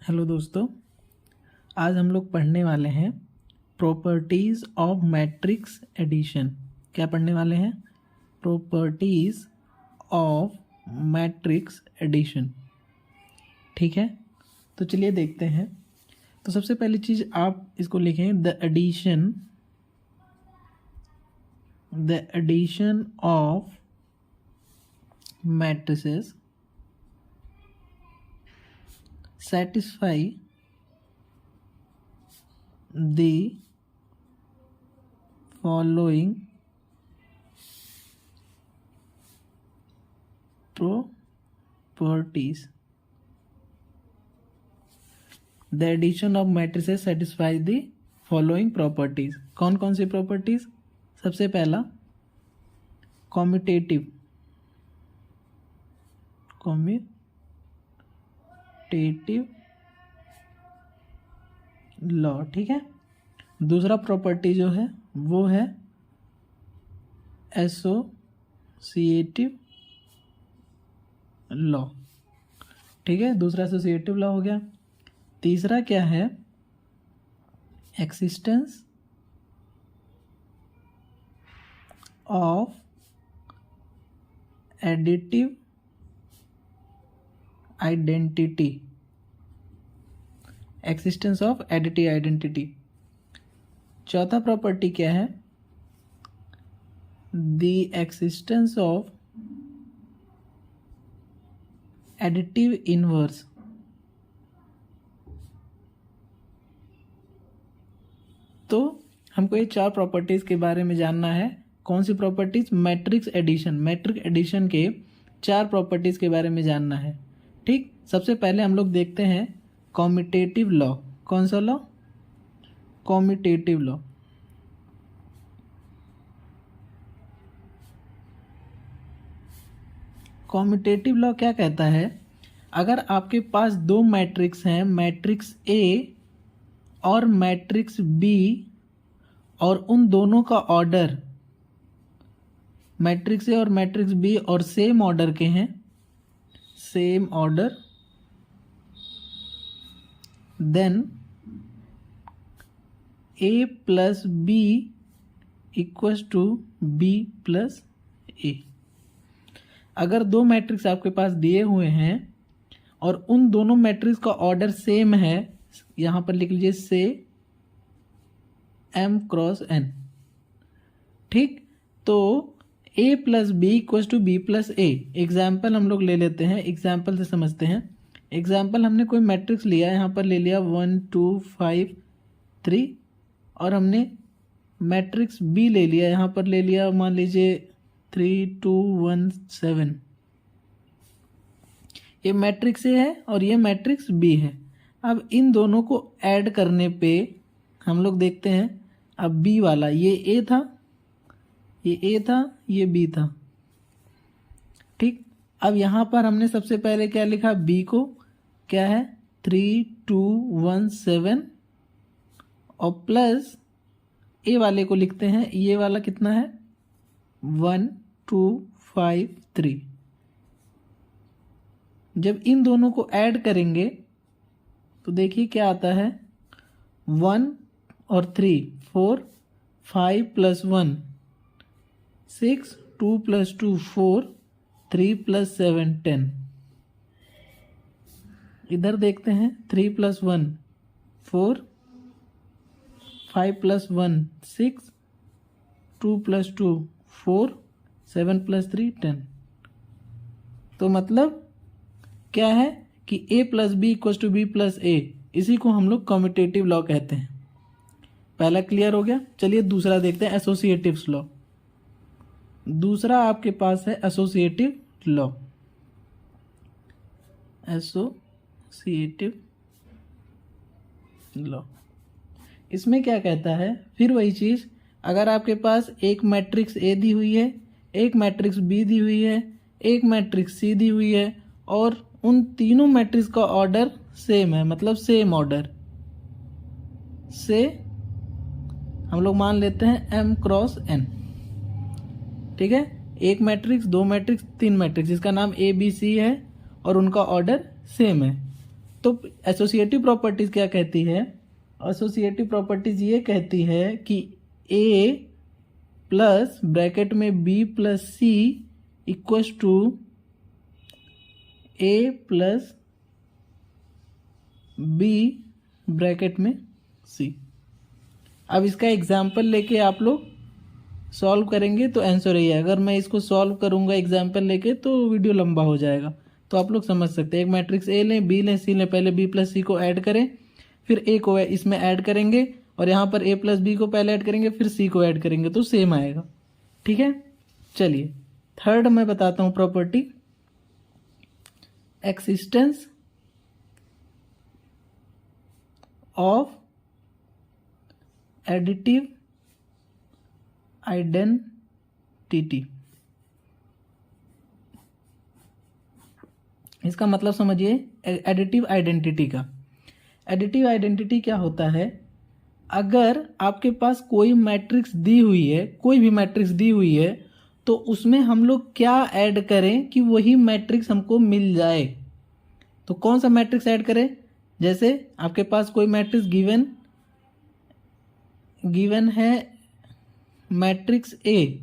Hello दोस्तों, आज हम लोग पढ़ने वाले हैं प्रॉपर्टीज़ ऑफ मैट्रिक्स एडिशन। क्या पढ़ने वाले हैं? Properties of matrix addition. ठीक है, तो चलिए देखते हैं। तो सबसे पहली चीज़ आप इसको लिखें, the addition of matrices satisfy the following properties. The addition of matrices satisfy the following properties. कौन कौन सी प्रॉपर्टीज? सबसे पहला कॉम्यूटेटिव लॉ। ठीक है, दूसरा प्रॉपर्टी जो है वो है एसोसिएटिव लॉ। ठीक है, दूसरा एसोसिएटिव लॉ हो गया। तीसरा क्या है? Existence of additive identity. Existence of additive identity. चौथा प्रॉपर्टी क्या है? The existence of additive inverse. तो हमको ये चार प्रॉपर्टीज के बारे में जानना है। कौन सी प्रॉपर्टीज? मैट्रिक्स एडिशन के चार प्रॉपर्टीज के बारे में जानना है। ठीक, सबसे पहले हम लोग देखते हैं कॉम्यूटेटिव लॉ। कौन सा law? Commutative law. Commutative law क्या कहता है? अगर आपके पास दो मैट्रिक्स हैं, मैट्रिक्स ए और मैट्रिक्स बी, और उन दोनों का ऑर्डर, मैट्रिक्स ए और मैट्रिक्स बी और सेम ऑर्डर के हैं, same order, then A plus B equals to B plus A. अगर दो मैट्रिक्स आपके पास दिए हुए हैं और उन दोनों मैट्रिक्स का ऑर्डर सेम है, यहां पर लिख लीजिए से m क्रॉस n। ठीक, तो a plus B equals to B plus A. Example हम लोग ले लेते हैं, एग्जाम्पल से समझते हैं। एग्जाम्पल, हमने कोई मैट्रिक्स लिया, यहाँ पर ले लिया 1 2 5 3, और हमने मैट्रिक्स बी ले लिया, यहाँ पर ले लिया मान लीजिए 3 2 1 7। ये मैट्रिक्स ए है और ये मैट्रिक्स बी है। अब इन दोनों को ऐड करने पे हम लोग देखते हैं, अब बी वाला, ये ए था, ये बी था। ठीक, अब यहाँ पर हमने सबसे पहले क्या लिखा? बी को क्या है? 3 2 1 7, और प्लस ए वाले को लिखते हैं, ये वाला कितना है? 1 2 5 3। जब इन दोनों को ऐड करेंगे तो देखिए क्या आता है? 1 और 3 4, 5 प्लस 1 6, 2 प्लस 2 4, 3 प्लस 7 10। इधर देखते हैं, 3 प्लस 1 4, 5 प्लस 1 6, 2 प्लस 2 4, 7 प्लस 3 10। तो मतलब क्या है कि a plus B equals to B plus A. इसी को हम लोग कम्यूटेटिव लॉ कहते हैं। पहला क्लियर हो गया। चलिए दूसरा देखते हैं, एसोसिएटिव लॉ। दूसरा आपके पास है एसोसिएटिव लॉ। एसोसिएटिव लॉ, इसमें क्या कहता है? फिर वही चीज, अगर आपके पास एक मैट्रिक्स ए दी हुई है, एक मैट्रिक्स बी दी हुई है, एक मैट्रिक्स सी दी हुई है, और उन तीनों मैट्रिक्स का ऑर्डर सेम है, मतलब सेम ऑर्डर से हम लोग मान लेते हैं m क्रॉस n। ठीक है, एक मैट्रिक्स, दो मैट्रिक्स, तीन मैट्रिक्स, जिसका नाम ए बी सी है और उनका ऑर्डर सेम है। तो एसोसिएटिव प्रॉपर्टीज क्या कहती है? एसोसिएटिव प्रॉपर्टीज ये कहती है कि ए प्लस ब्रैकेट में B plus C equals to A plus B bracket में सी। अब इसका एग्जाम्पल लेके आप लोग सॉल्व करेंगे तो आंसर यही है। अगर मैं इसको सॉल्व करूंगा एग्जाम्पल लेके तो वीडियो लंबा हो जाएगा, तो आप लोग समझ सकते हैं। एक मैट्रिक्स ए लें, बी लें, सी लें, पहले बी प्लस सी को ऐड करें, फिर ए को इसमें ऐड करेंगे और यहाँ पर ए प्लस बी को पहले ऐड करेंगे, फिर सी को ऐड करेंगे तो सेम आएगा। ठीक है, चलिए थर्ड मैं बताता हूँ property, existence of additive identity. इसका मतलब समझिए एडिटिव आइडेंटिटी का। एडिटिव आइडेंटिटी क्या होता है? अगर आपके पास कोई मैट्रिक्स दी हुई है, कोई भी मैट्रिक्स दी हुई है, तो उसमें हम लोग क्या ऐड करें कि वही मैट्रिक्स हमको मिल जाए। तो कौन सा मैट्रिक्स ऐड करें? जैसे आपके पास कोई मैट्रिक्स गिवन है मैट्रिक्स ए,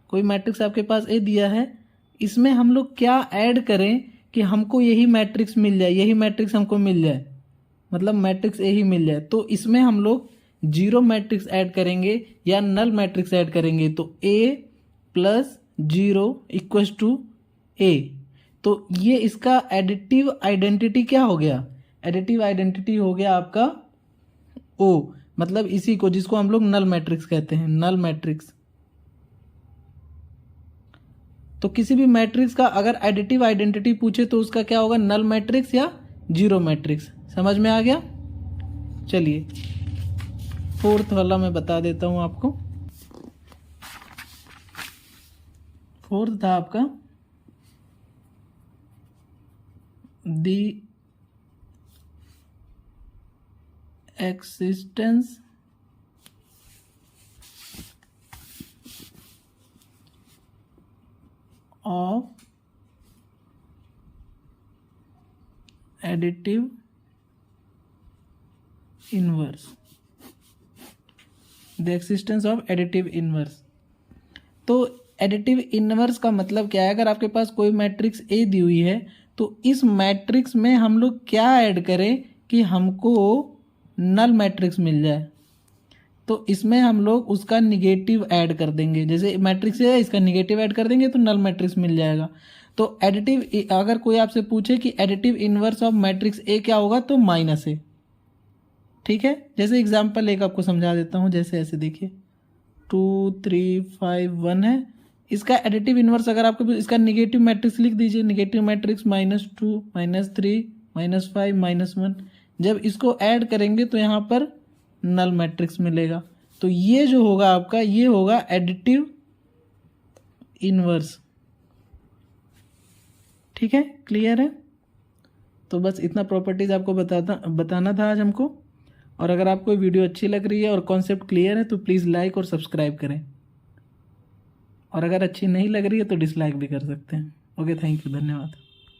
कोई मैट्रिक्स आपके पास ए दिया है, इसमें हम लोग क्या ऐड करें कि हमको यही मैट्रिक्स मिल जाए, यही मैट्रिक्स हमको मिल जाए, मतलब मैट्रिक्स ए ही मिल जाए। तो इसमें हम लोग जीरो मैट्रिक्स ऐड करेंगे या नल मैट्रिक्स ऐड करेंगे। तो ए प्लस जीरो इक्वल्स टू ए। तो ये इसका एडिटिव आइडेंटिटी क्या हो गया? एडिटिव आइडेंटिटी हो गया आपका ओ, मतलब इसी को जिसको हम लोग नल मैट्रिक्स कहते हैं, नल मैट्रिक्स। तो किसी भी मैट्रिक्स का अगर एडिटिव आइडेंटिटी पूछे तो उसका क्या होगा? नल मैट्रिक्स या जीरो मैट्रिक्स। समझ में आ गया? चलिए फोर्थ वाला मैं बता देता हूं आपको। फोर्थ था आपका दी existence of additive inverse, the existence of additive inverse। तो एडिटिव इनवर्स का मतलब क्या है? अगर आपके पास कोई मैट्रिक्स ए दी हुई है तो इस मैट्रिक्स में हम लोग क्या ऐड करें कि हमको नल मैट्रिक्स मिल जाए। तो इसमें हम लोग उसका निगेटिव ऐड कर देंगे। जैसे मैट्रिक्स है, इसका निगेटिव ऐड कर देंगे तो नल मैट्रिक्स मिल जाएगा। तो एडिटिव, अगर कोई आपसे पूछे कि additive inverse of matrix A क्या होगा, तो माइनस ए। ठीक है, जैसे एग्जांपल एक आपको समझा देता हूँ। जैसे ऐसे देखिए 2 3 5 1 है, इसका एडिटिव इनवर्स अगर आपको इसका निगेटिव मैट्रिक्स लिख दीजिए। Negative matrix -2 -3 -5 -1। जब इसको ऐड करेंगे तो यहाँ पर नल मैट्रिक्स मिलेगा। तो ये जो होगा आपका, ये होगा एडिटिव इनवर्स। ठीक है, क्लियर है? तो बस इतना प्रॉपर्टीज आपको बताना था आज हमको। और अगर आपको वीडियो अच्छी लग रही है और कॉन्सेप्ट क्लियर है तो प्लीज़ लाइक और सब्सक्राइब करें। और अगर अच्छी नहीं लग रही है तो डिसलाइक भी कर सकते हैं। ओके, थैंक यू, धन्यवाद।